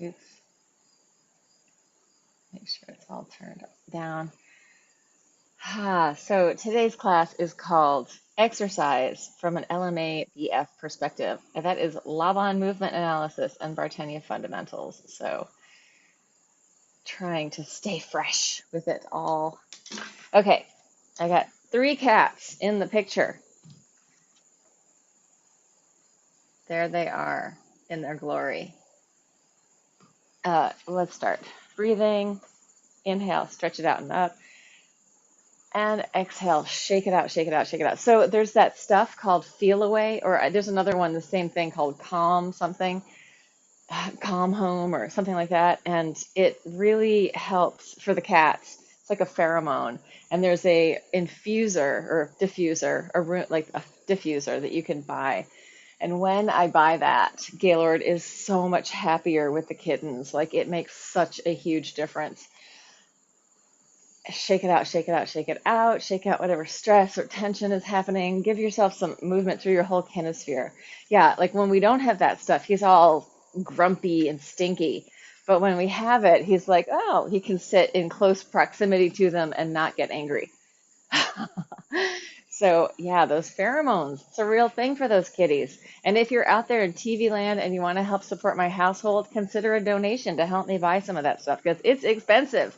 Oops. Make sure it's all turned down. So today's class is called Exercise from an LMA BF Perspective. And that is Laban Movement Analysis and Bartenieff Fundamentals. So trying to stay fresh with it all. Okay, I got 3 cats in the picture. There they are in their glory. Let's start. Breathing, inhale, stretch it out and up. And exhale, shake it out, shake it out, shake it out. So there's that stuff called Feel Away, or there's another one, the same thing called Calm something, Calm Home or something like that. And it really helps for the cats. It's like a pheromone. And there's a infuser or diffuser, or like a diffuser that you can buy. And when I buy that, Gaylord is so much happier with the kittens. Like it makes such a huge difference. Shake it out, shake it out, shake it out, shake out whatever stress or tension is happening. Give yourself some movement through your whole kinesphere. Yeah, like when we don't have that stuff, he's all grumpy and stinky. But when we have it, he's like, oh, he can sit in close proximity to them and not get angry. So yeah, those pheromones, it's a real thing for those kitties. And if you're out there in TV land and you want to help support my household, consider a donation to help me buy some of that stuff because it's expensive.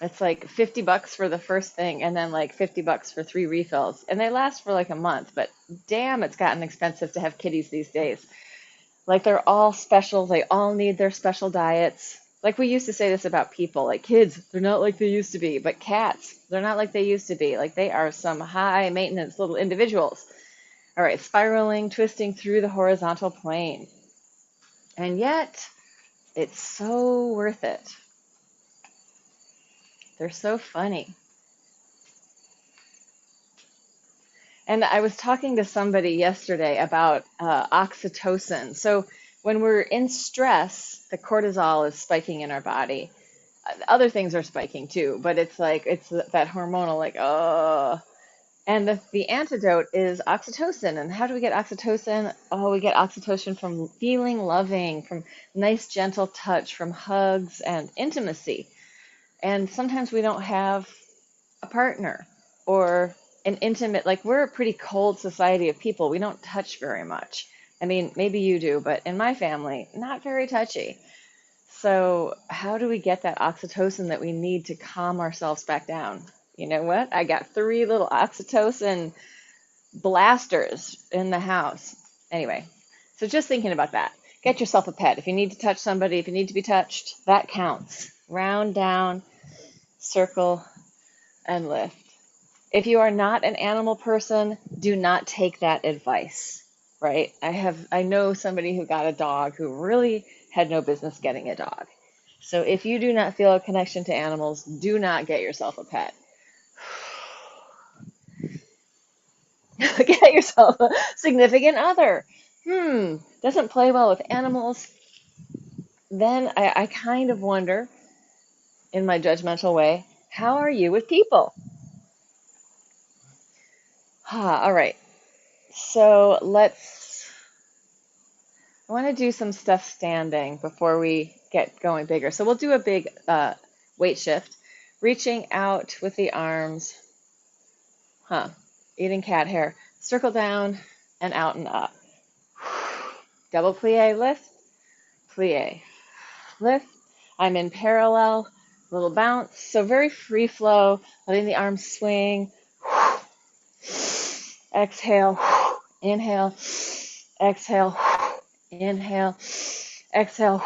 It's like $50 for the first thing and then like $50 for 3 refills. And they last for like a month, but damn, it's gotten expensive to have kitties these days. Like they're all special. They all need their special diets. Like we used to say this about people, like kids, they're not like they used to be, but cats, they're not like they used to be. Like they are some high maintenance little individuals. All right, spiraling, twisting through the horizontal plane. And yet, it's so worth it. They're so funny. And I was talking to somebody yesterday about oxytocin. So when we're in stress, the cortisol is spiking in our body. Other things are spiking too, but it's like it's that hormonal like oh. And the antidote is oxytocin. And how do we get oxytocin? Oh, we get oxytocin from feeling loving, from nice gentle touch, from hugs and intimacy. And sometimes we don't have a partner or an intimate, like we're a pretty cold society of people. We don't touch very much. I mean, maybe you do, but in my family, not very touchy. So how do we get that oxytocin that we need to calm ourselves back down? You know what? I got 3 little oxytocin blasters in the house. Anyway, so just thinking about that. Get yourself a pet. If you need to touch somebody, if you need to be touched, that counts. Round down, circle, and lift. If you are not an animal person, do not take that advice, right? I know somebody who got a dog who really had no business getting a dog. So if you do not feel a connection to animals, do not get yourself a pet. Get yourself a significant other. Doesn't play well with animals. Then I kind of wonder, in my judgmental way, how are you with people? All right. So I want to do some stuff standing before we get going bigger. So we'll do a big weight shift, reaching out with the arms, eating cat hair, circle down and out and up. Double plie, lift, plie, lift. I'm in parallel, little bounce. So very free flow, letting the arms swing. Exhale, inhale, exhale, inhale, exhale.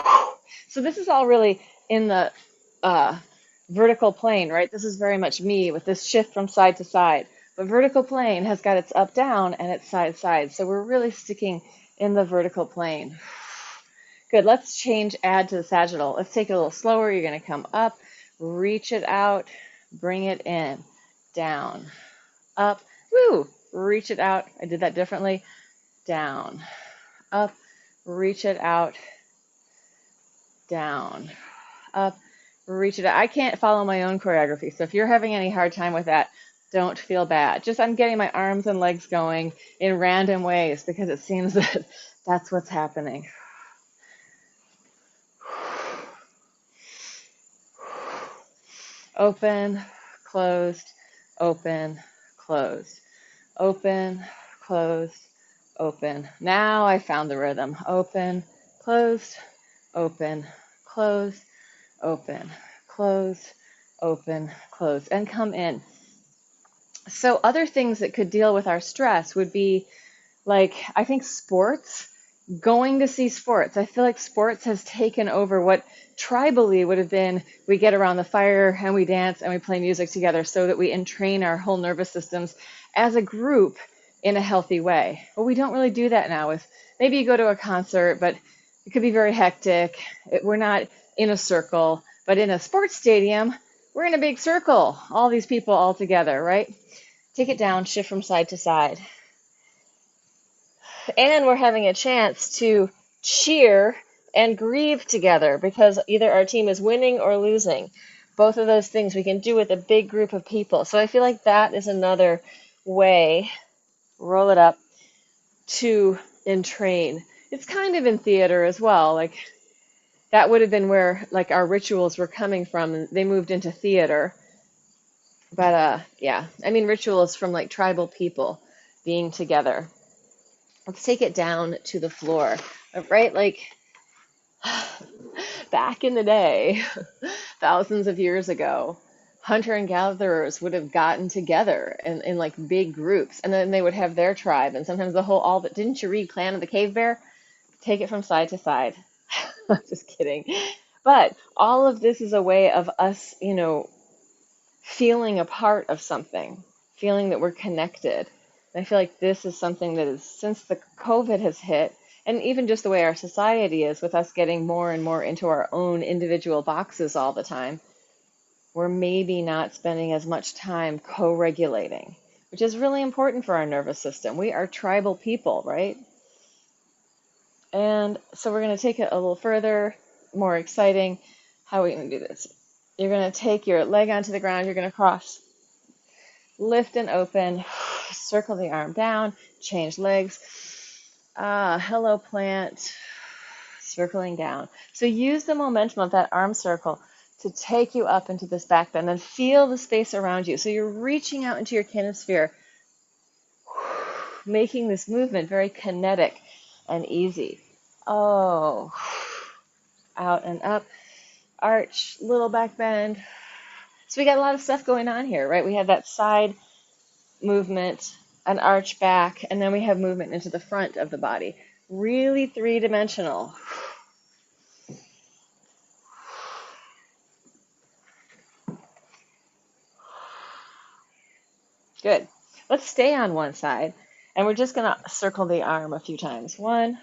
So this is all really in the vertical plane, right? This is very much me with this shift from side to side. But vertical plane has got its up down and its side side. So we're really sticking in the vertical plane. Good. Let's change, add to the sagittal. Let's take it a little slower. You're going to come up, reach it out, bring it in, down, up, woo, reach it out. I did that differently. Down, up, reach it out, down, up, reach it out. I can't follow my own choreography. So if you're having any hard time with that, don't feel bad. Just I'm getting my arms and legs going in random ways because it seems that that's what's happening. open, closed, open, closed, open, closed, open. Now I found the rhythm. Open, closed, open, closed, open, closed, open, closed, and come in. So other things that could deal with our stress would be like, I think sports, going to see sports. I feel like sports has taken over what tribally would have been, we get around the fire and we dance and we play music together so that we entrain our whole nervous systems as a group in a healthy way. Well, we don't really do that now. With maybe you go to a concert, but it could be very hectic. We're not in a circle, but in a sports stadium, we're in a big circle, all these people all together, right? Take it down, shift from side to side. And we're having a chance to cheer and grieve together because either our team is winning or losing. Both of those things we can do with a big group of people. So I feel like that is another way, roll it up, to entrain. It's kind of in theater as well. Like that would have been where like our rituals were coming from, and they moved into theater. But yeah, I mean rituals from like tribal people being together. Let's take it down to the floor, right? Like back in the day, thousands of years ago, hunter and gatherers would have gotten together in like big groups, and then they would have their tribe, and sometimes the whole, all that, didn't you read Clan of the Cave Bear? Take it from side to side. Just kidding. But all of this is a way of us, feeling a part of something, feeling that we're connected. And I feel like this is something that is, since the COVID has hit, and even just the way our society is, with us getting more and more into our own individual boxes all the time, we're maybe not spending as much time co-regulating, which is really important for our nervous system. We are tribal people, right? And so we're going to take it a little further, more exciting. How are we going to do this? You're going to take your leg onto the ground. You're going to cross, lift and open, circle the arm down, change legs. Hello, plant, circling down. So use the momentum of that arm circle to take you up into this back bend, and feel the space around you. So you're reaching out into your kinesphere, making this movement very kinetic and easy. Oh, out and up, arch, little back bend. So we got a lot of stuff going on here, right? We have that side movement, an arch back, and then we have movement into the front of the body. Really three-dimensional. Good. Let's stay on one side, and we're just going to circle the arm a few times. 1,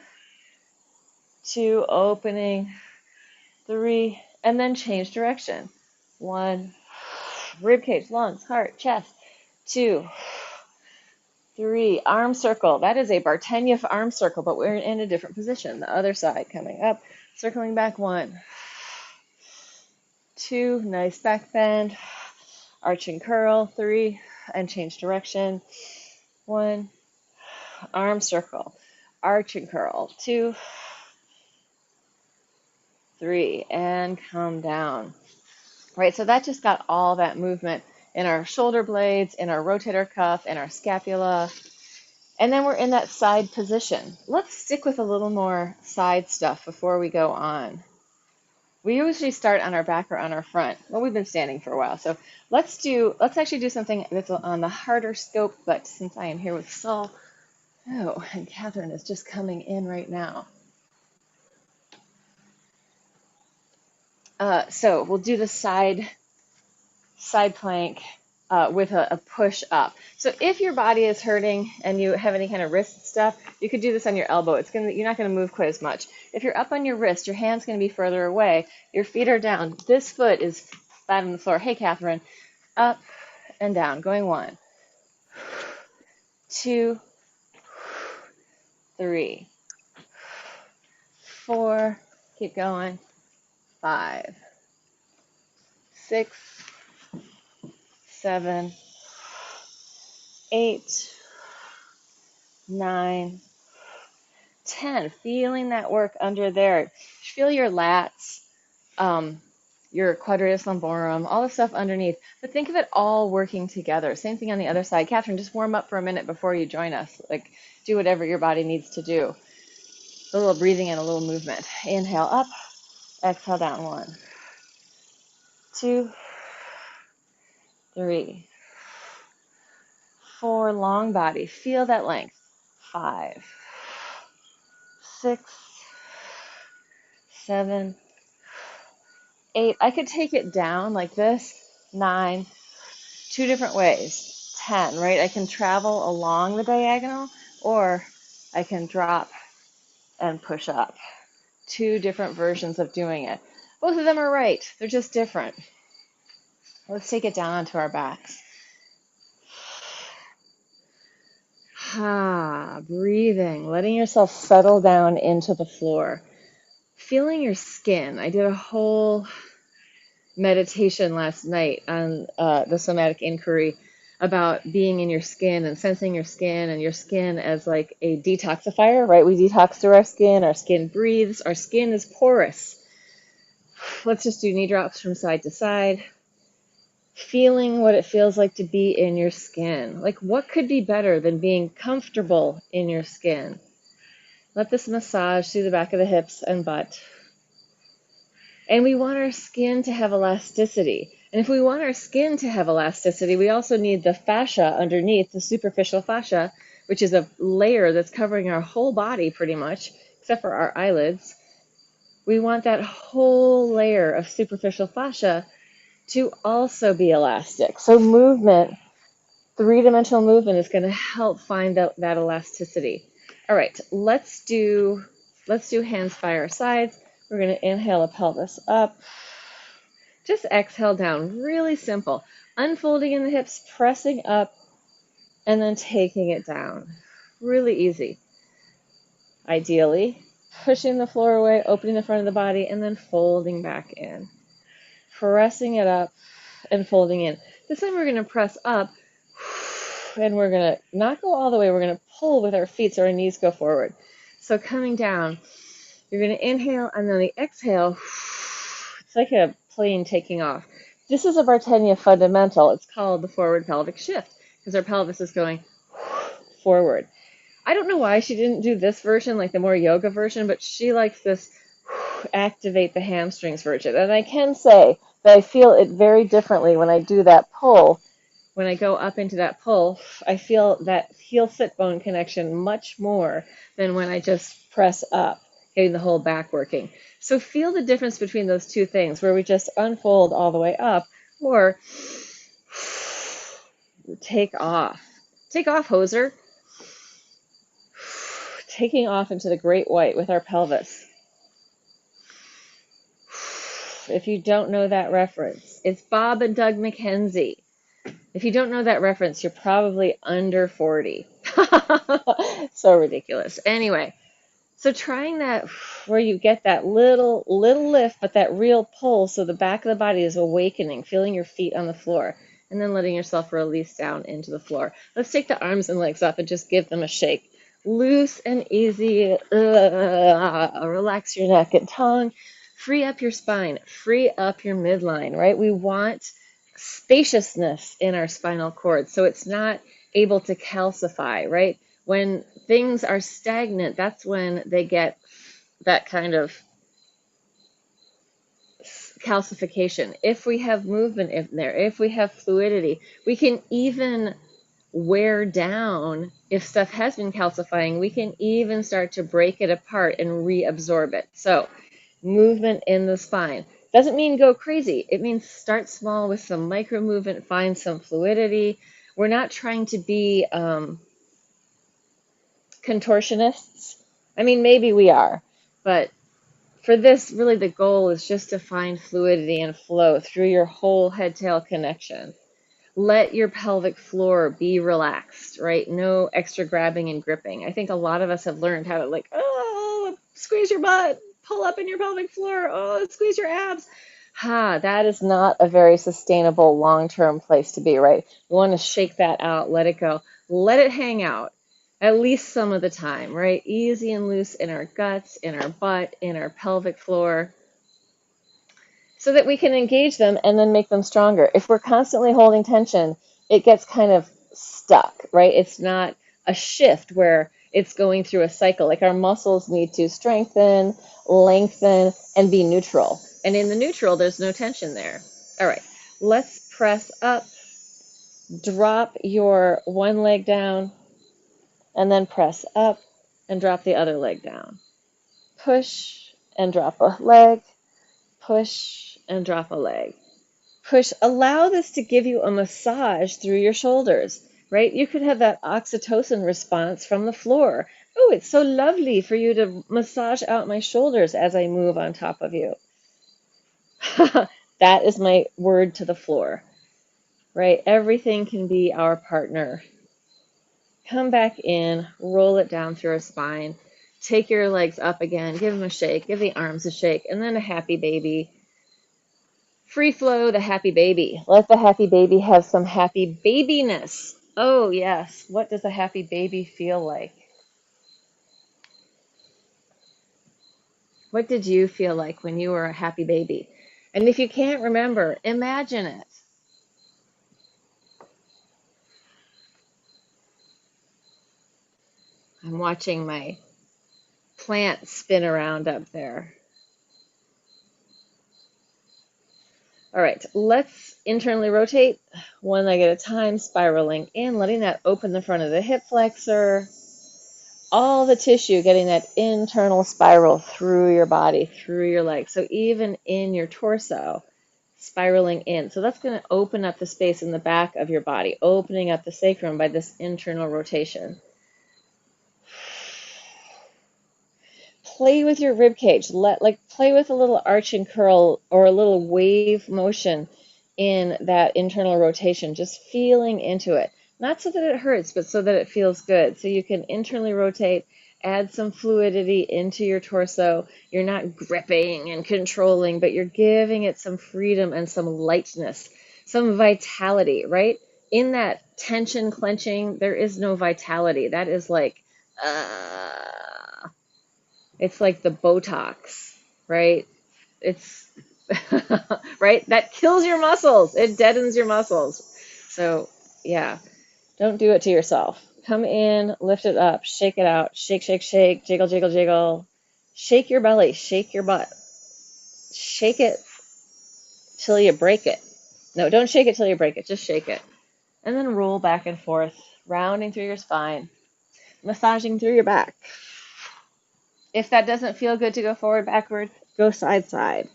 2, opening, 3, and then change direction. 1, rib cage, lungs, heart, chest. 2, 3, arm circle. That is a Bartenieff arm circle, but we're in a different position. The other side coming up, circling back. 1, 2, nice back bend, arch and curl. 3, and change direction. 1, arm circle, arch and curl. 2, 3, and come down. Right, so that just got all that movement in our shoulder blades, in our rotator cuff, in our scapula. And then we're in that side position. Let's stick with a little more side stuff before we go on. We usually start on our back or on our front. Well, we've been standing for a while, so let's actually do something that's on the harder scope, but since I am here with Saul, and Catherine is just coming in right now. So we'll do the side plank with a push up. So if your body is hurting and you have any kind of wrist stuff, you could do this on your elbow. You're not going to move quite as much. If you're up on your wrist, your hand's going to be further away. Your feet are down. This foot is flat on the floor. Hey, Catherine. Up and down. Going 1, 2, 3, 4. Keep going. 5, 6, 7, 8, 9, 10. Feeling that work under there. Feel your lats your quadratus lumborum, all the stuff underneath. But think of it all working together. Same thing on the other side. Catherine, just warm up for a minute before you join us. Like, do whatever your body needs to do. A little breathing and a little movement. Inhale up, exhale down. 1, 2, 3, 4. Long body. Feel that length. 5, 6, 7, 8. I could take it down like this. 9. 2 different ways. 10, right? I can travel along the diagonal, or I can drop and push up. 2 different versions of doing it. Both of them are right. They're just different. Let's take it down onto our backs. Breathing, letting yourself settle down into the floor. Feeling your skin. I did a whole meditation last night on the somatic inquiry about being in your skin and sensing your skin and your skin as like a detoxifier, right? We detox through our skin breathes, our skin is porous. Let's just do knee drops from side to side. Feeling what it feels like to be in your skin. Like, what could be better than being comfortable in your skin? Let this massage through the back of the hips and butt. And we want our skin to have elasticity. And if we want our skin to have elasticity, we also need the fascia underneath, the superficial fascia, which is a layer that's covering our whole body pretty much, except for our eyelids. We want that whole layer of superficial fascia to also be elastic. So movement, 3-dimensional movement, is going to help find that elasticity. All right, let's do hands by our sides. We're going to inhale a pelvis up. Just exhale down. Really simple. Unfolding in the hips, pressing up, and then taking it down. Really easy. Ideally, pushing the floor away, opening the front of the body, and then folding back in. Pressing it up and folding in. This time we're going to press up, and we're going to not go all the way. We're going to pull with our feet so our knees go forward. So coming down, you're going to inhale, and then the exhale, it's like a plane taking off. This is a Bartenieff fundamental. It's called the forward pelvic shift because our pelvis is going forward. I don't know why she didn't do this version, like the more yoga version, but she likes this activate the hamstrings version. And I can say that I feel it very differently when I do that pull. When I go up into that pull, I feel that heel-sit bone connection much more than when I just press up, getting the whole back working. So feel the difference between those two things, where we just unfold all the way up, or take off. Take off, hoser. Taking off into the great white with our pelvis. If you don't know that reference, it's Bob and Doug McKenzie. If you don't know that reference, you're probably under 40. So ridiculous. Anyway, so trying that where you get that little lift, but that real pull, so the back of the body is awakening, feeling your feet on the floor, and then letting yourself release down into the floor. Let's take the arms and legs up and just give them a shake. Loose and easy. Relax your neck and tongue. Free up your spine. Free up your midline, right? We want spaciousness in our spinal cord so it's not able to calcify, right? When things are stagnant, that's when they get that kind of calcification. If we have movement in there, if we have fluidity, we can even wear down. If stuff has been calcifying, we can even start to break it apart and reabsorb it. So movement in the spine doesn't mean go crazy. It means start small with some micro movement, find some fluidity. We're not trying to be contortionists. I mean, maybe we are, but for this, really the goal is just to find fluidity and flow through your whole head-tail connection. Let your pelvic floor be relaxed, right? No extra grabbing and gripping. I think a lot of us have learned how to squeeze your butt, pull up in your pelvic floor, squeeze your abs. That is not a very sustainable long-term place to be, right? We want to shake that out, let it go, let it hang out, at least some of the time, right? Easy and loose in our guts, in our butt, in our pelvic floor. So so that we can engage them and then make them stronger. If we're constantly holding tension, it gets kind of stuck, right? It's not a shift where it's going through a cycle. Like our muscles need to strengthen, lengthen, and be neutral. And in the neutral, there's no tension there. All right, let's press up, drop your one leg down, and then press up and drop the other leg down. Push and drop a leg, push and drop a leg. Push, allow this to give you a massage through your shoulders, right? You could have that oxytocin response from the floor. Oh, it's so lovely for you to massage out my shoulders as I move on top of you. That is my word to the floor, right? Everything can be our partner. Come back in, roll it down through our spine. Take your legs up again, give them a shake, give the arms a shake, and then a happy baby. Free flow the happy baby. Let the happy baby have some happy babiness. Oh, yes. What does a happy baby feel like? What did you feel like when you were a happy baby? And if you can't remember, imagine it. I'm watching my plant spin around up there. All right, let's internally rotate one leg at a time, spiraling in, letting that open the front of the hip flexor. All the tissue getting that internal spiral through your body, through your legs. So even in your torso, spiraling in. So that's going to open up the space in the back of your body, opening up the sacrum by this internal rotation. Play with your rib cage. Play with a little arch and curl or a little wave motion in that internal rotation, just feeling into it. Not so that it hurts, but so that it feels good. So you can internally rotate, add some fluidity into your torso. You're not gripping and controlling, but you're giving it some freedom and some lightness, some vitality, right? In that tension clenching, there is no vitality. That is like, it's like the Botox, right? It's right? That kills your muscles. It deadens your muscles. So, yeah, don't do it to yourself. Come in, lift it up, shake it out, shake, shake, shake, jiggle, jiggle, jiggle. Shake your belly, shake your butt. Shake it till you break it. No, don't shake it till you break it. Just shake it. And then roll back and forth, rounding through your spine, massaging through your back. If that doesn't feel good to go forward, backward, go side, side.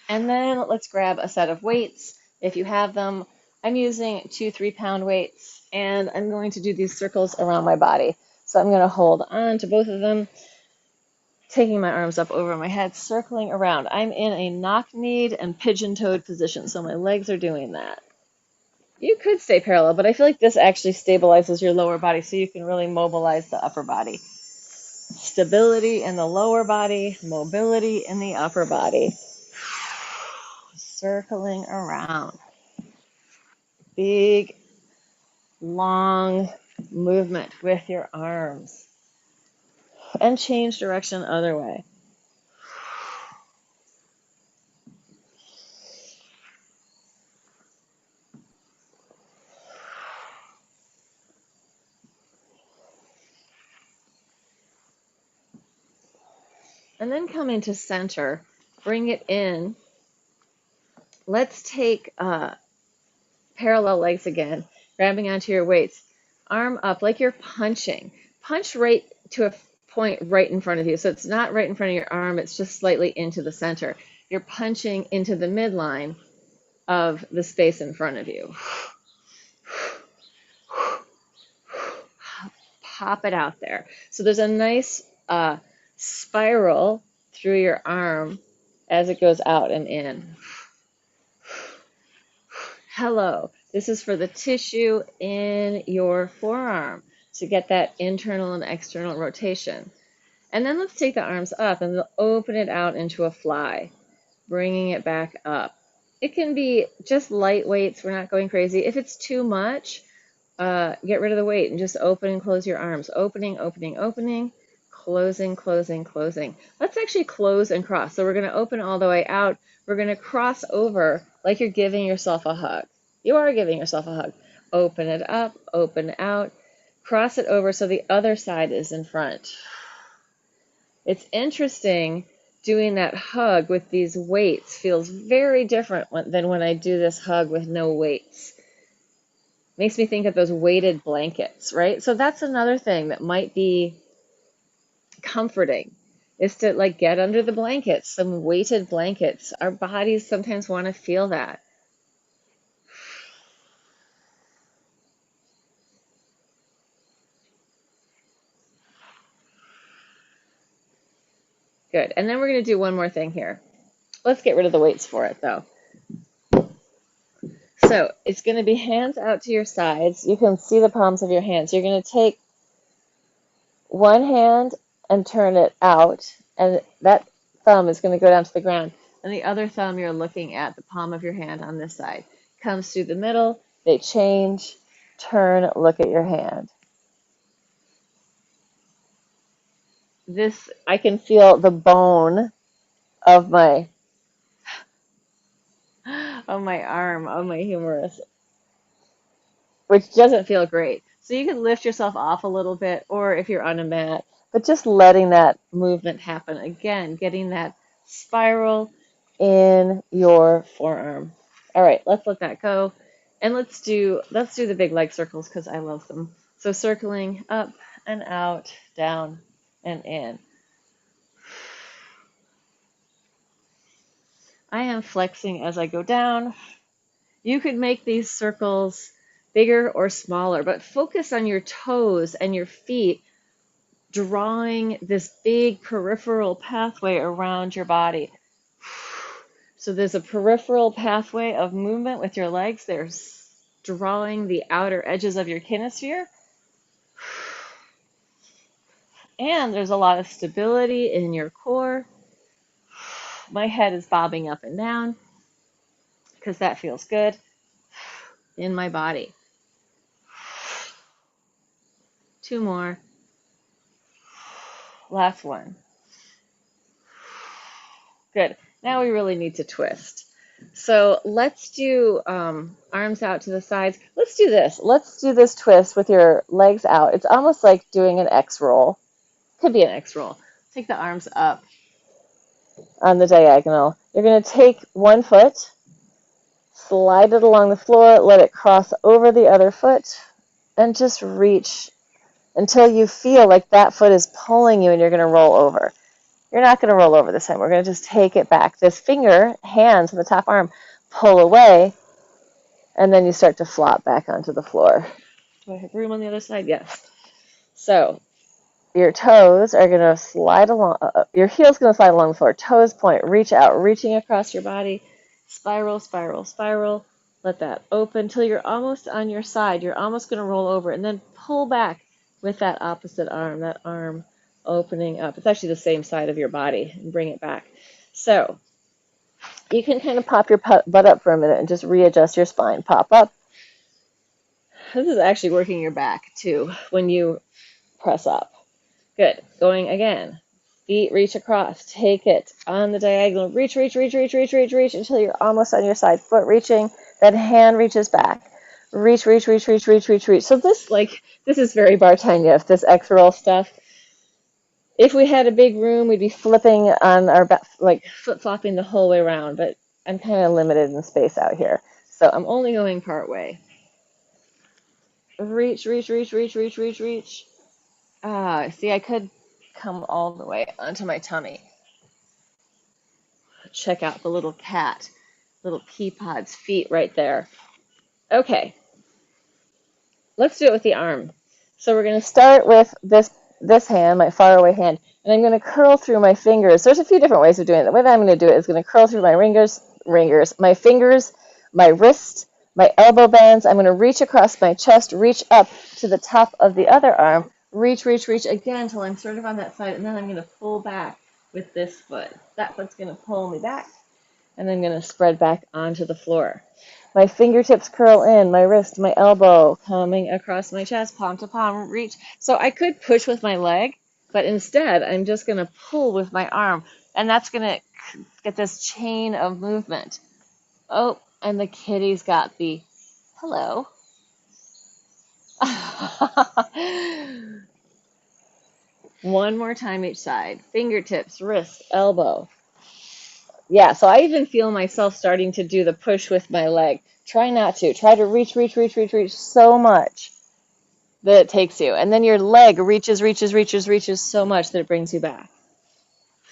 And then let's grab a set of weights. If you have them, I'm using 2 3-pound weights, and I'm going to do these circles around my body. So I'm going to hold on to both of them, taking my arms up over my head, circling around. I'm in a knock-kneed and pigeon-toed position, so my legs are doing that. You could stay parallel, but I feel like this actually stabilizes your lower body so you can really mobilize the upper body. Stability in the lower body, mobility in the upper body. Circling around. Big, long movement with your arms. And change direction other way. And then come into center, bring it in. Let's take parallel legs again, grabbing onto your weights. Arm up like you're punching. Punch right to a point right in front of you. So it's not right in front of your arm, it's just slightly into the center. You're punching into the midline of the space in front of you. Pop it out there. So there's a nice spiral through your arm as it goes out and in. Hello. This is for the tissue in your forearm to get that internal and external rotation. And then let's take the arms up and open it out into a fly, bringing it back up. It can be just light weights. We're not going crazy. If it's too much, get rid of the weight and just open and close your arms. Opening, opening, opening, closing, closing, closing. Let's actually close and cross. So we're going to open all the way out. We're going to cross over like you're giving yourself a hug. You are giving yourself a hug. Open it up, open out, cross it over so the other side is in front. It's interesting doing that hug with these weights feels very different than when I do this hug with no weights. Makes me think of those weighted blankets, right? So that's another thing that might be comforting, is to like get under the blankets, some weighted blankets. Our bodies sometimes want to feel that. Good. And then we're going to do one more thing here. Let's get rid of the weights for it, though. So it's going to be hands out to your sides. You can see the palms of your hands. You're going to take one hand and turn it out, and that thumb is going to go down to the ground. And the other thumb, you're looking at the palm of your hand on this side. Comes through the middle, they change, turn, look at your hand. This, I can feel the bone of my arm, of my humerus, which doesn't feel great. So you can lift yourself off a little bit, or if you're on a mat, but just letting that movement happen. Again, getting that spiral in your forearm. All right, let's let that go. And let's do the big leg circles because I love them. So circling up and out, down and in. I am flexing as I go down. You could make these circles bigger or smaller, but focus on your toes and your feet drawing this big peripheral pathway around your body. So there's a peripheral pathway of movement with your legs. They're drawing the outer edges of your kinesphere. And there's a lot of stability in your core. My head is bobbing up and down because that feels good in my body. 2 more. Last one. Good. Now we really need to twist. So let's do arms out to the sides. Let's do this. Let's do this twist with your legs out. It's almost like doing an X roll. Could be an X roll. Take the arms up on the diagonal. You're going to take one foot, slide it along the floor, let it cross over the other foot, and just reach until you feel like that foot is pulling you and you're going to roll over. You're not going to roll over this time. We're going to just take it back. This finger, hands on the top arm, pull away, and then you start to flop back onto the floor. Do I have room on the other side? Yes. So your toes are going to slide along, your heel's going to slide along the floor. Toes point, reach out, reaching across your body. Spiral, spiral, spiral. Let that open until you're almost on your side. You're almost going to roll over and then pull back with that opposite arm, that arm opening up. It's actually the same side of your body, and bring it back. So you can kind of pop your butt up for a minute and just readjust your spine. Pop up. This is actually working your back too when you press up. Good. Going again. Feet reach across. Take it on the diagonal. Reach, reach, reach, reach, reach, reach, reach until you're almost on your side. Foot reaching. Then hand reaches back. Reach, reach, reach, reach, reach, reach, reach. So this is very Bartenieff, this X roll stuff. If we had a big room, we'd be flipping on our back, like flip-flopping the whole way around, but I'm kind of limited in space out here. So I'm only going part way. Reach, reach, reach, reach, reach, reach, reach. See, I could come all the way onto my tummy. Check out the little cat, little pea pod's feet right there. Okay. Let's do it with the arm. So we're going to start with this hand, my far away hand, and I'm going to curl through my fingers. There's a few different ways of doing it. The way that I'm going to do it is going to curl through my my fingers, my wrist, my elbow bands. I'm going to reach across my chest, reach up to the top of the other arm, reach, reach, reach again until I'm sort of on that side, and then I'm going to pull back with this foot. That foot's going to pull me back, and I'm going to spread back onto the floor. My fingertips curl in, my wrist, my elbow coming across my chest, palm to palm, reach. So I could push with my leg, But instead, I'm just going to pull with my arm, and that's going to get this chain of movement. Oh, and the kitty's got the hello. One more time each side. Fingertips, wrist, elbow. Yeah, so I even feel myself starting to do the push with my leg. Try not to. Try to reach, reach, reach, reach, reach so much that it takes you. And then your leg reaches, reaches, reaches, reaches so much that it brings you back.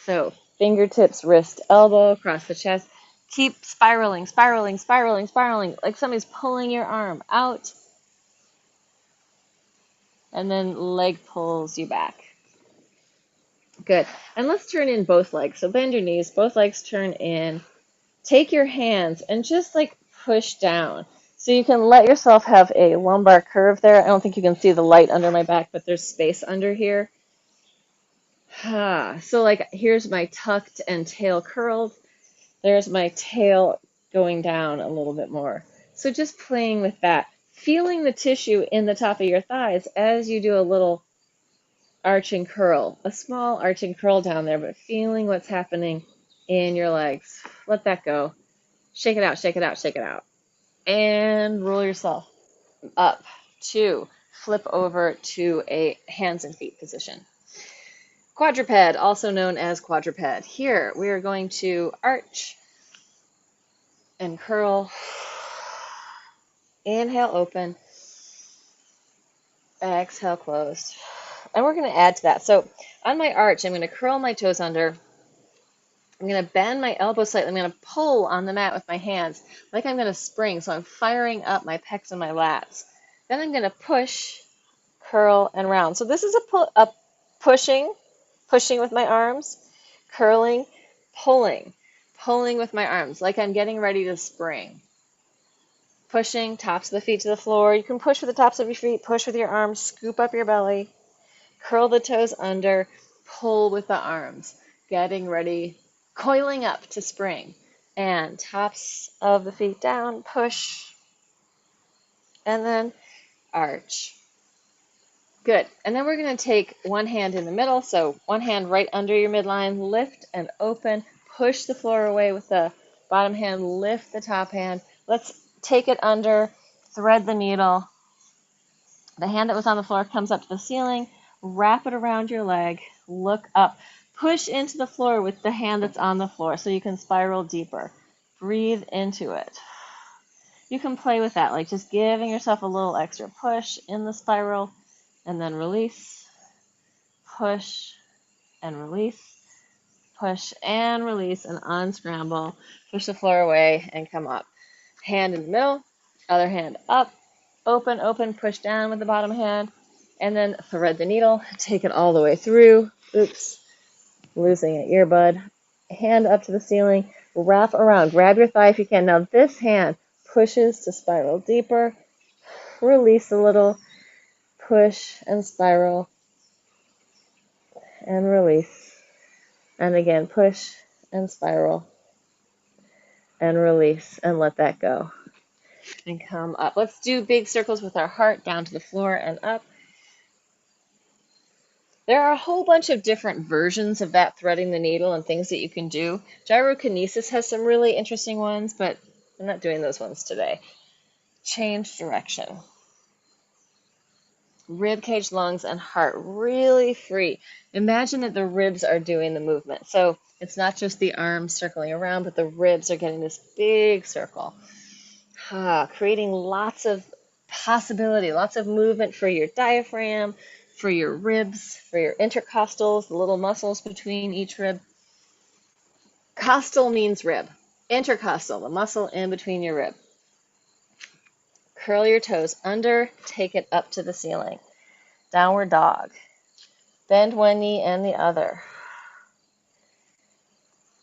So fingertips, wrist, elbow, across the chest. Keep spiraling, spiraling, spiraling, spiraling, like somebody's pulling your arm out. And then leg pulls you back. Good. And let's turn in both legs. So bend your knees, both legs turn in. Take your hands and just like push down. So you can let yourself have a lumbar curve there. I don't think you can see the light under my back, but there's space under here. So like here's my tucked and tail curled. There's my tail going down a little bit more. So just playing with that. Feeling the tissue in the top of your thighs as you do a little arch and curl. A small arch and curl down there, but feeling what's happening in your legs. Let that go. Shake it out, shake it out, shake it out. And roll yourself up. 2. Flip over to a hands and feet position. Quadruped, also known as quadruped. Here we are going to arch and curl. Inhale, open. Exhale, closed. And we're going to add to that. So on my arch, I'm going to curl my toes under. I'm going to bend my elbows slightly. I'm going to pull on the mat with my hands like I'm going to spring. So I'm firing up my pecs and my lats. Then I'm going to push, curl, and round. So this is a pushing with my arms, curling, pulling with my arms like I'm getting ready to spring. Pushing, tops of the feet to the floor. You can push with the tops of your feet, push with your arms, scoop up your belly, curl the toes under, pull with the arms, getting ready, coiling up to spring. And tops of the feet down, push, and then arch. Good. And then we're going to take one hand in the middle, so one hand right under your midline, lift and open, push the floor away with the bottom hand, lift the top hand. Let's take it under, thread the needle. The hand that was on the floor comes up to the ceiling, wrap it around your leg, look up, push into the floor with the hand that's on the floor so you can spiral deeper. Breathe into it. You can play with that, like just giving yourself a little extra push in the spiral, and then release, push, and release, push, and release, and unscramble. Push the floor away and come up. Hand in the middle, other hand up, open, open, push down with the bottom hand, and then thread the needle, take it all the way through. Oops, losing an earbud. Hand up to the ceiling, wrap around, grab your thigh if you can. Now this hand pushes to spiral deeper, release a little, push and spiral, and release. And again, push and spiral, and release, and let that go. And come up. Let's do big circles with our heart down to the floor and up. There are a whole bunch of different versions of that threading the needle and things that you can do. Gyrokinesis has some really interesting ones, but I'm not doing those ones today. Change direction. Rib cage, lungs, and heart really free. Imagine that the ribs are doing the movement. So it's not just the arms circling around, but the ribs are getting this big circle. Creating lots of possibility, lots of movement for your diaphragm, for your ribs, for your intercostals, the little muscles between each rib. Costal means rib. Intercostal, the muscle in between your rib. Curl your toes under, take it up to the ceiling. Downward dog. Bend one knee and the other.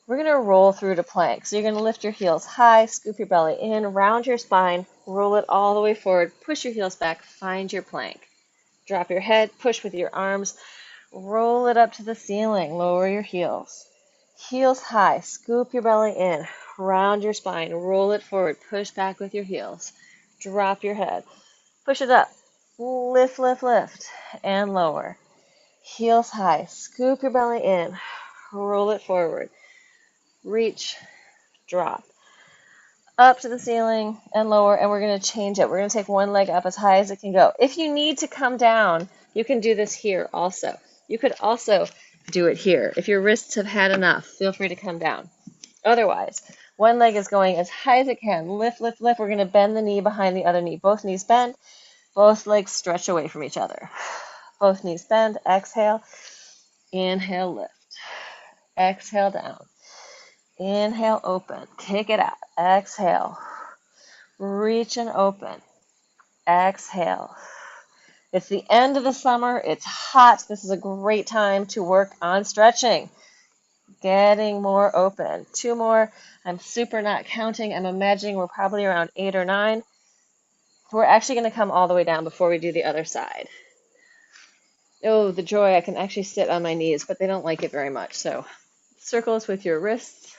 We're going to roll through to plank. So you're going to lift your heels high, scoop your belly in, round your spine, roll it all the way forward, push your heels back, find your plank. Drop your head, push with your arms, roll it up to the ceiling, lower your heels. Heels high, scoop your belly in, round your spine, roll it forward, push back with your heels. Drop your head, push it up, lift, lift, lift, and lower. Heels high. Scoop your belly in. Roll it forward. Reach, drop. Up to the ceiling and lower, and we're going to change it. We're going to take one leg up as high as it can go. If you need to come down, you can do this here also. You could also do it here. If your wrists have had enough, feel free to come down. Otherwise, one leg is going as high as it can. Lift, lift, lift. We're going to bend the knee behind the other knee. Both knees bend. Both legs stretch away from each other. Both knees bend. Exhale. Inhale, lift. Exhale, down. Inhale, open. Kick it out. Exhale. Reach and open. Exhale. It's the end of the summer. It's hot. This is a great time to work on stretching. Getting more open. 2 more. I'm super not counting. I'm imagining we're probably around 8 or 9. We're actually going to come all the way down before we do the other side. Oh, the joy. I can actually sit on my knees, but they don't like it very much. So circles with your wrists.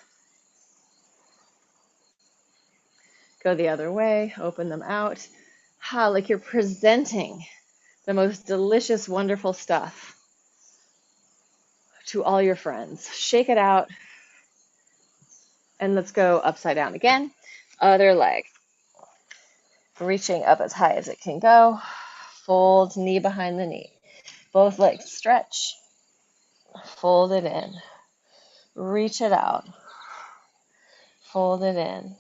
Go the other way. Open them out. Like you're presenting the most delicious, wonderful stuff to all your friends. Shake it out. And let's go upside down again. Other leg. Reaching up as high as it can go. Fold knee behind the knee. Both legs stretch. Fold it in. Reach it out. Fold it in.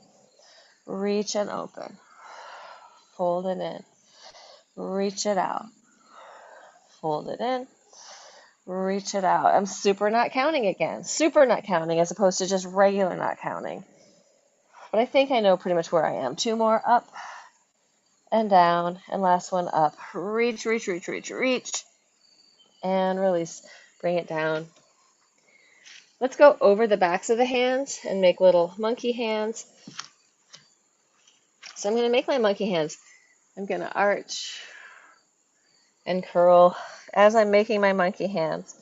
Reach and open. Fold it in. Reach it out. Fold it in. Reach it out. I'm super not counting again. Super not counting as opposed to just regular not counting. But I think I know pretty much where I am. 2 more up and down. And last one up. Reach, reach, reach, reach, reach. And release. Bring it down. Let's go over the backs of the hands and make little monkey hands. So I'm going to make my monkey hands. I'm going to arch and curl as I'm making my monkey hands.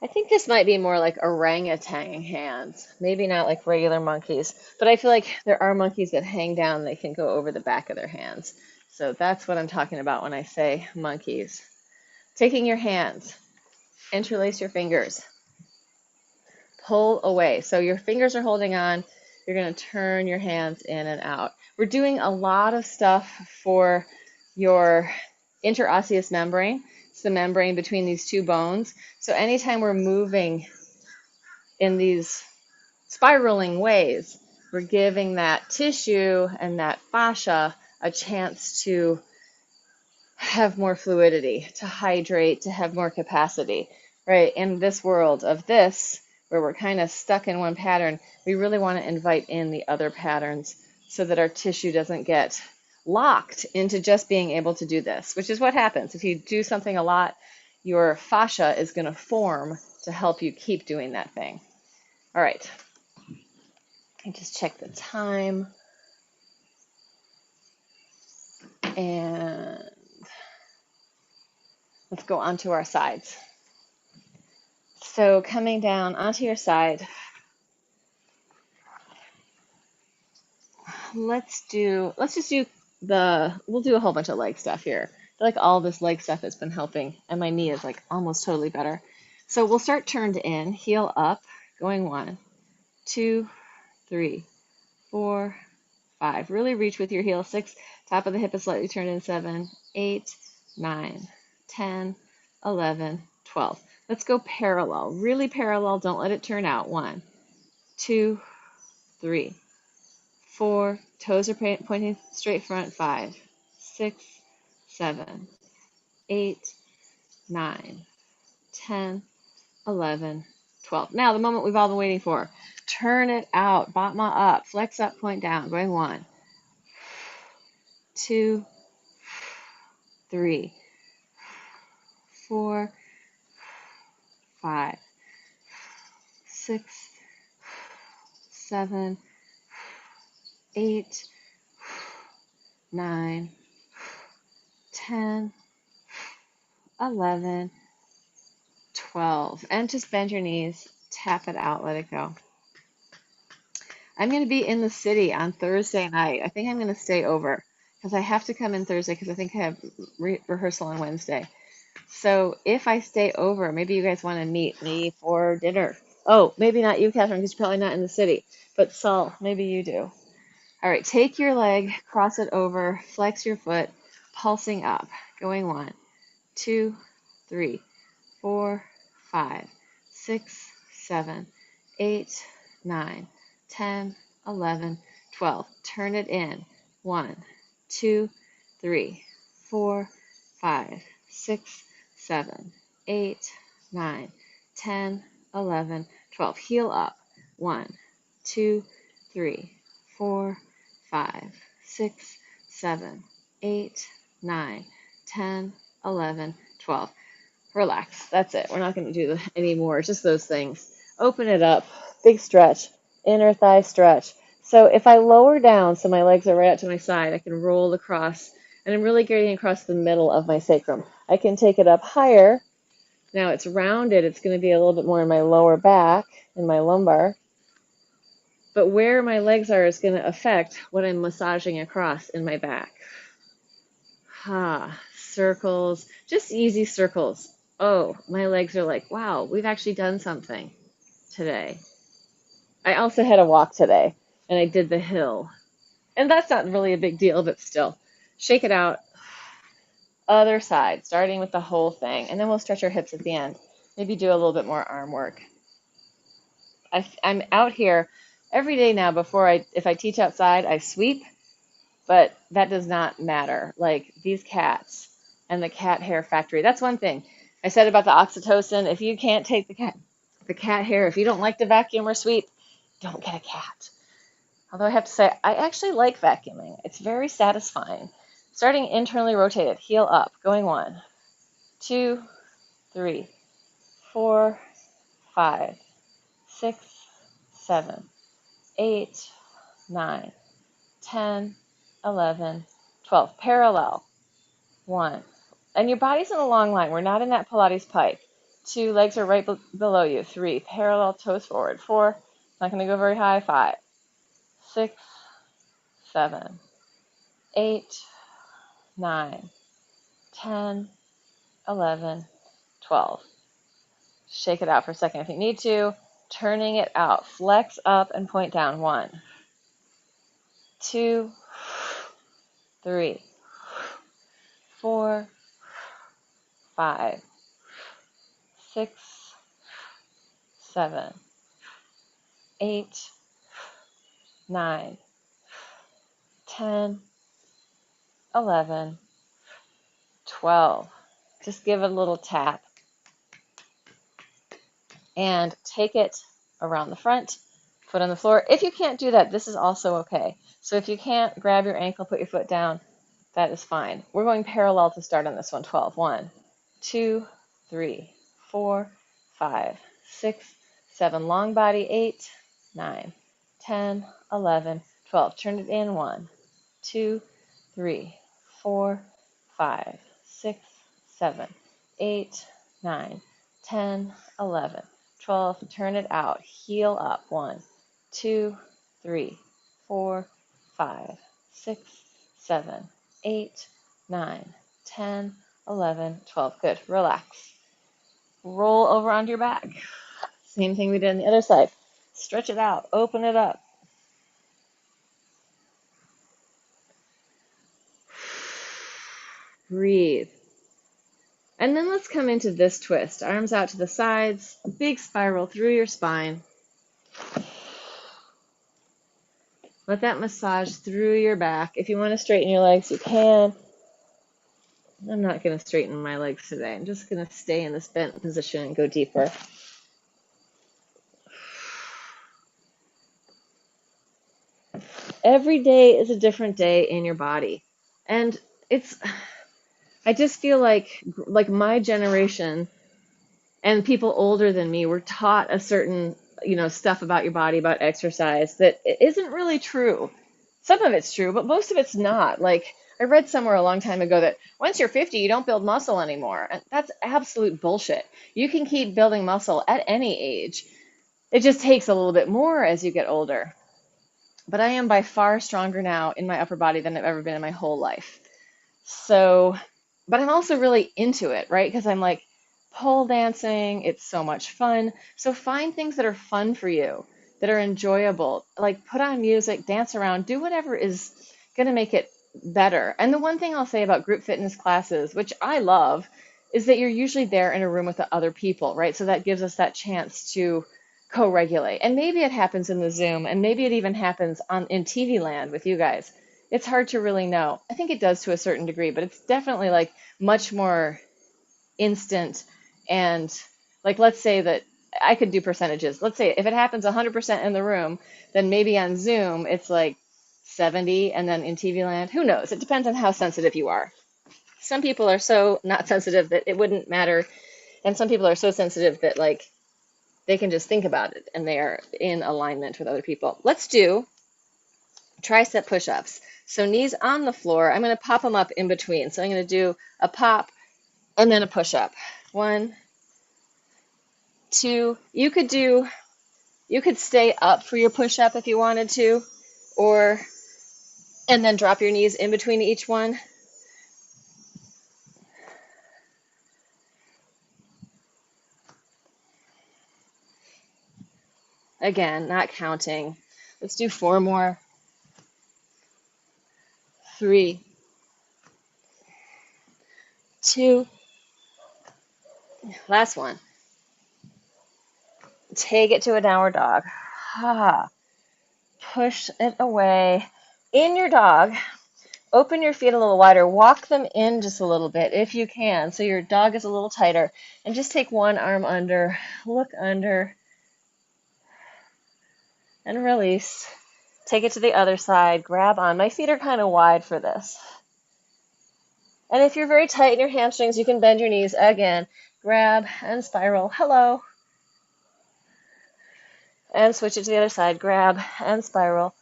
I think this might be more like orangutan hands, maybe not like regular monkeys, but I feel like there are monkeys that hang down, they can go over the back of their hands. So that's what I'm talking about when I say monkeys. Taking your hands, interlace your fingers, pull away. So your fingers are holding on, you're going to turn your hands in and out. We're doing a lot of stuff for your interosseous membrane. It's the membrane between these 2 bones. So anytime we're moving in these spiraling ways, we're giving that tissue and that fascia a chance to have more fluidity, to hydrate, to have more capacity, right? In this world of this, where we're kind of stuck in one pattern, we really want to invite in the other patterns so that our tissue doesn't get locked into just being able to do this, which is what happens. If you do something a lot, your fascia is going to form to help you keep doing that thing. All right. I just check the time. And let's go onto our sides. So coming down onto your side, we'll do a whole bunch of leg stuff here. I feel like all this leg stuff has been helping, and my knee is like almost totally better. So we'll start turned in, heel up, going 1, 2, 3, 4, 5. Really reach with your heel. 6, top of the hip is slightly turned in. 7, 8, 9, 10, 11, 12. Let's go parallel, really parallel. Don't let it turn out. 1, 2, 3, 4, toes are pointing straight front. 5, 6, 7, 8, 9, 10, 11, 12. Now the moment we've all been waiting for. Turn it out, Batma up, flex up, point down, going 1, 2, 3, 4, 5, 6, 7, 8, 9, 10, 11, 12. And just bend your knees, tap it out, let it go. I'm going to be in the city on Thursday night. I think I'm going to stay over. because I have to come in Thursday because I think I have rehearsal on Wednesday. So if I stay over, maybe you guys want to meet me for dinner. Oh, maybe not you, Catherine, because you're probably not in the city. But Saul, maybe you do. All right, take your leg, cross it over, flex your foot, pulsing up. Going 1, 2, 3, 4, 5, 6, 7, 8, 9, 10, 11, 12. Turn it in. 1, 2, 3, 4, 5, 6, 7, 8, 9, 10, 11, 12. Heel up. 1, 2, 3, 4, 5, 6, 7, 8, 9, 10, 11, 12. Relax. That's it. We're not going to do any more. Just those things. Open it up. Big stretch. Inner thigh stretch. So if I lower down so my legs are right out to my side, I can roll across, and I'm really getting across the middle of my sacrum. I can take it up higher. Now it's rounded. It's going to be a little bit more in my lower back, in my lumbar. But where my legs are is going to affect what I'm massaging across in my back. Circles, just easy circles. Oh, my legs are like, wow, we've actually done something today. I also had a walk today, and I did the hill. And that's not really a big deal, but still. Shake it out. Other side, starting with the whole thing. And then we'll stretch our hips at the end. Maybe do a little bit more arm work. I'm out here every day now if I teach outside, I sweep. But that does not matter. Like these cats and the cat hair factory. That's one thing I said about the oxytocin. If you can't take the cat hair, if you don't like to vacuum or sweep, don't get a cat. Although I have to say, I actually like vacuuming. It's very satisfying. Starting internally rotated, heel up, going 1, 2, 3, 4, 5, 6, 7, 8, 9, 10, 11, 12. Parallel. 1. And your body's in a long line. We're not in that Pilates pike. 2, legs are right below you. 3, parallel, toes forward. 4, not going to go very high. 5, 6, 7, 8, 9, 10, 11, 12. Shake it out for a second if you need to. Turning it out. Flex up and point down. 1, 2, 3, 4, 5, 6, 7, 8, 9, 10, 11, 12. Just give it a little tap. And take it around the front, foot on the floor. If you can't do that, this is also okay. So if you can't, grab your ankle, put your foot down. That is fine. We're going parallel to start on this one. 12. 1, 2, 3, 4, 5, 6, 7. Long body. 8, 9, 10, 11, 12. Turn it in. 1, 2, 3, 4, 5, 6, 7, 8, 9, 10, 11, 12. Turn it out. Heel up. 1, 2, 3, 4, 5, 6, 7, 8, 9, 10, 11, 12. Good. Relax. Roll over onto your back. Same thing we did on the other side. Stretch it out. Open it up. Breathe. And then let's come into this twist. Arms out to the sides. Big spiral through your spine. Let that massage through your back. If you want to straighten your legs, you can. I'm not going to straighten my legs today. I'm just going to stay in this bent position and go deeper. Every day is a different day in your body. And I just feel like my generation and people older than me were taught a certain, stuff about your body, about exercise that isn't really true. Some of it's true, but most of it's not. Like I read somewhere a long time ago that once you're 50, you don't build muscle anymore. And that's absolute bullshit. You can keep building muscle at any age. It just takes a little bit more as you get older. but I am by far stronger now in my upper body than I've ever been in my whole life. So, but I'm also really into it, right? Because I'm like pole dancing, it's so much fun. So find things that are fun for you, that are enjoyable. Like put on music, dance around, do whatever is going to make it better. And the one thing I'll say about group fitness classes, which I love, is that you're usually there in a room with the other people, right? So that gives us that chance to co-regulate. And maybe it happens in the Zoom, and maybe it even happens on in TV land with you guys. It's hard to really know. I think it does to a certain degree, but it's definitely like much more instant. And like, let's say that I could do percentages. Let's say if it happens 100% in the room, then maybe on Zoom it's like 70, and then in TV land, who knows? It depends on how sensitive you are. Some people are so not sensitive that it wouldn't matter, and some people are so sensitive that like they can just think about it and they are in alignment with other people. Let's do tricep push-ups. So knees on the floor. I'm going to pop them up in between. So I'm going to do a pop and then a push-up. 1, 2. You could stay up for your push-up if you wanted to, or and then drop your knees in between each one. Again, not counting. Let's do 4 more. 3, 2. Last one. Take it to a downward dog. Push it away. In your dog, open your feet a little wider. Walk them in just a little bit if you can, so your dog is a little tighter. And just take one arm under, look under, and release. Take it to the other side. Grab on. My feet are kind of wide for this. And if you're very tight in your hamstrings, you can bend your knees again. Grab and spiral. Hello. And switch it to the other side. Grab and spiral.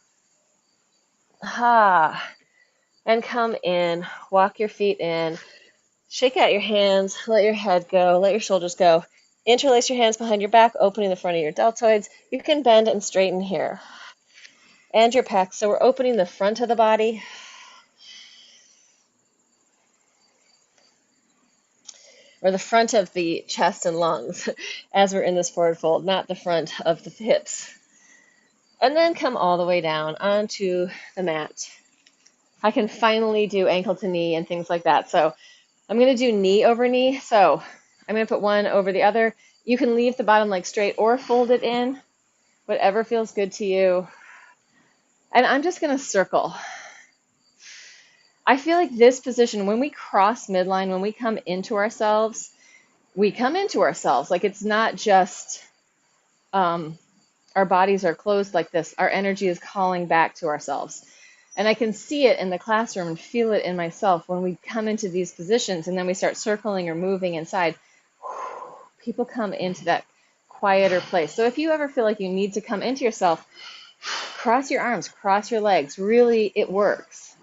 And come in. Walk your feet in. Shake out your hands. Let your head go. Let your shoulders go. Interlace your hands behind your back, opening the front of your deltoids. You can bend and straighten here. And your pecs. So we're opening the front of the body. Or the front of the chest and lungs as we're in this forward fold, not the front of the hips. And then come all the way down onto the mat. I can finally do ankle to knee and things like that. So I'm going to do knee over knee. So I'm going to put one over the other. You can leave the bottom leg straight or fold it in, whatever feels good to you. And I'm just going to circle. I feel like this position, when we cross midline, when we come into ourselves, we come into ourselves. Like it's not just our bodies are closed like this. Our energy is calling back to ourselves. And I can see it in the classroom and feel it in myself when we come into these positions and then we start circling or moving inside. People come into that quieter place. So if you ever feel like you need to come into yourself, cross your arms, cross your legs. Really, it works.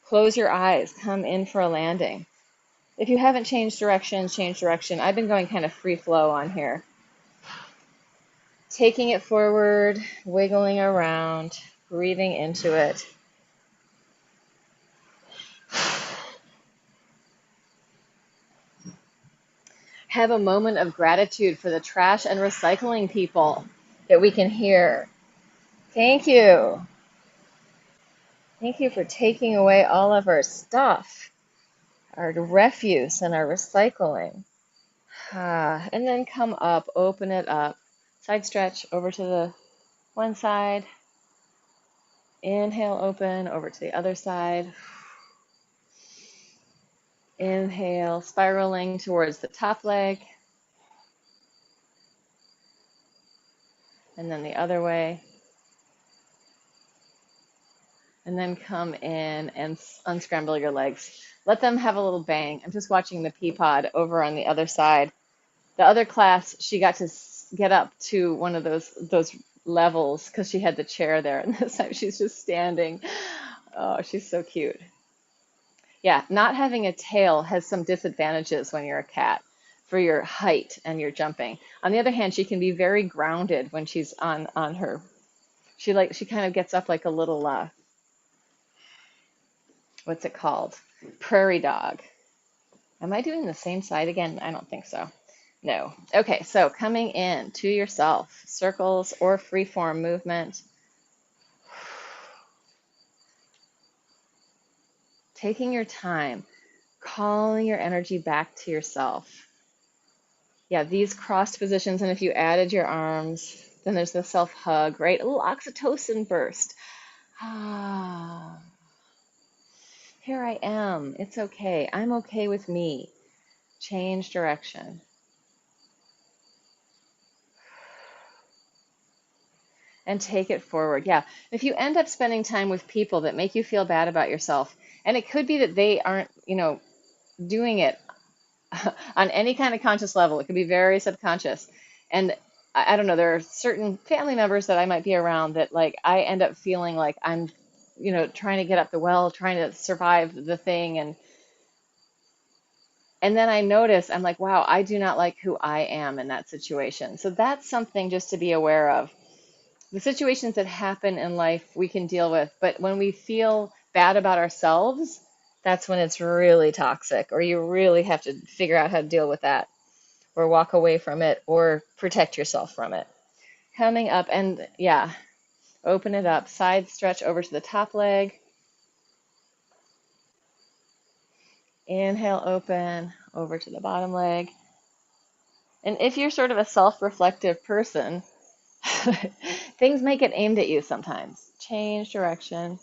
Close your eyes, come in for a landing. If you haven't changed direction, change direction. I've been going kind of free flow on here. Taking it forward, wiggling around, breathing into it. Have a moment of gratitude for the trash and recycling people that we can hear. Thank you. Thank you for taking away all of our stuff, our refuse and our recycling. And then come up, open it up. Side stretch over to the one side. Inhale, open, over to the other side. Inhale, spiraling towards the top leg. And then the other way. And then come in and unscramble your legs. Let them have a little bang. I'm just watching the pea pod over on the other side. The other class, she got to get up to one of those levels because she had the chair there. And this time she's just standing. Oh, she's so cute. Yeah, not having a tail has some disadvantages when you're a cat for your height and your jumping. On the other hand, she can be very grounded when she's on her She kind of gets up like a little what's it called? Prairie dog. Am I doing the same side again? I don't think so. No. Okay, so coming in to yourself, circles or freeform movement. Taking your time, calling your energy back to yourself. Yeah, these crossed positions, and if you added your arms, then there's the self hug, right? A little oxytocin burst. Ah, here I am. It's okay. I'm okay with me. Change direction. And take it forward. Yeah. If you end up spending time with people that make you feel bad about yourself, and it could be that they aren't, doing it on any kind of conscious level, it could be very subconscious. And I don't know, there are certain family members that I might be around that like I end up feeling like I'm, trying to get up the well, trying to survive the thing. And then I notice I'm like, wow, I do not like who I am in that situation. So that's something just to be aware of. The situations that happen in life we can deal with, but when we feel bad about ourselves, that's when it's really toxic, or you really have to figure out how to deal with that, or walk away from it, or protect yourself from it. Coming up, and yeah, open it up, side stretch over to the top leg. Inhale, open over to the bottom leg. And if you're sort of a self-reflective person, things may get aimed at you sometimes. Change direction.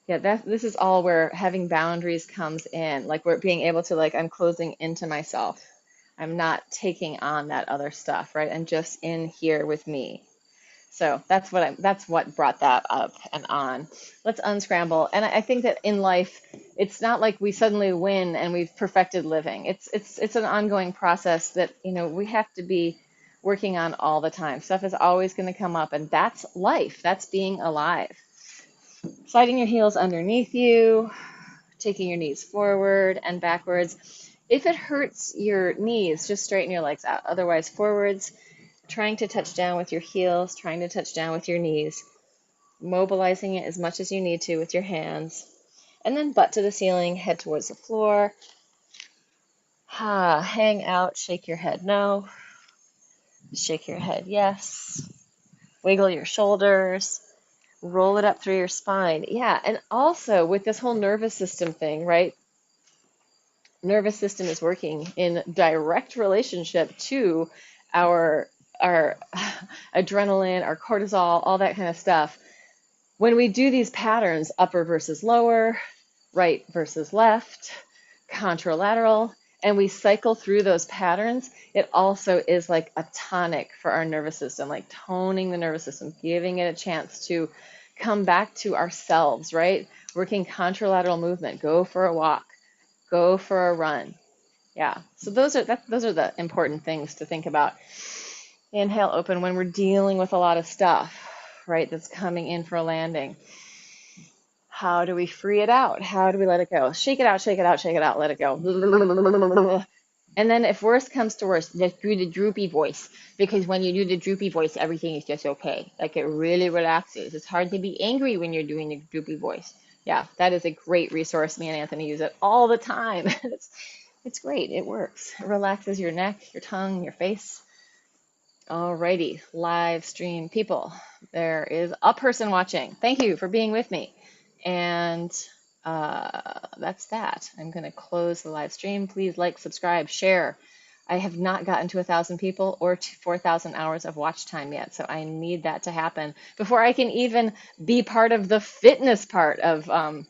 Yeah, this is all where having boundaries comes in. Like we're being able to like I'm closing into myself. I'm not taking on that other stuff, right? I'm just in here with me. So that's what brought that up and on. Let's unscramble. And I think that in life, it's not like we suddenly win and we've perfected living. It's an ongoing process that, we have to be working on all the time. Stuff is always going to come up, and that's life. That's being alive. Sliding your heels underneath you, taking your knees forward and backwards. If it hurts your knees, just straighten your legs out. Otherwise, forwards, trying to touch down with your heels, trying to touch down with your knees, mobilizing it as much as you need to with your hands. And then butt to the ceiling, head towards the floor. Hang out, shake your head no. Shake your head yes. Wiggle your shoulders. Roll it up through your spine. Yeah, and also with this whole nervous system thing, right? Nervous system is working in direct relationship to our adrenaline, our cortisol, all that kind of stuff. When we do these patterns, upper versus lower, right versus left, contralateral, and we cycle through those patterns, it also is like a tonic for our nervous system, like toning the nervous system, giving it a chance to come back to ourselves, right? Working contralateral movement, go for a walk, go for a run. Yeah, so those are the important things to think about. Inhale, open when we're dealing with a lot of stuff, right, that's coming in for a landing. How do we free it out? How do we let it go? Shake it out, shake it out, shake it out, let it go. And then if worst comes to worst, just do the droopy voice. Because when you do the droopy voice, everything is just okay. Like it really relaxes. It's hard to be angry when you're doing the droopy voice. Yeah, that is a great resource. Me and Anthony use it all the time. It's great. It works. It relaxes your neck, your tongue, your face. Alrighty, live stream people. There is a person watching. Thank you for being with me. And that's that. I'm going to close the live stream. Please like, subscribe, share. I have not gotten to 1,000 people or to 4,000 hours of watch time yet, so I need that to happen before I can even be part of the fitness part of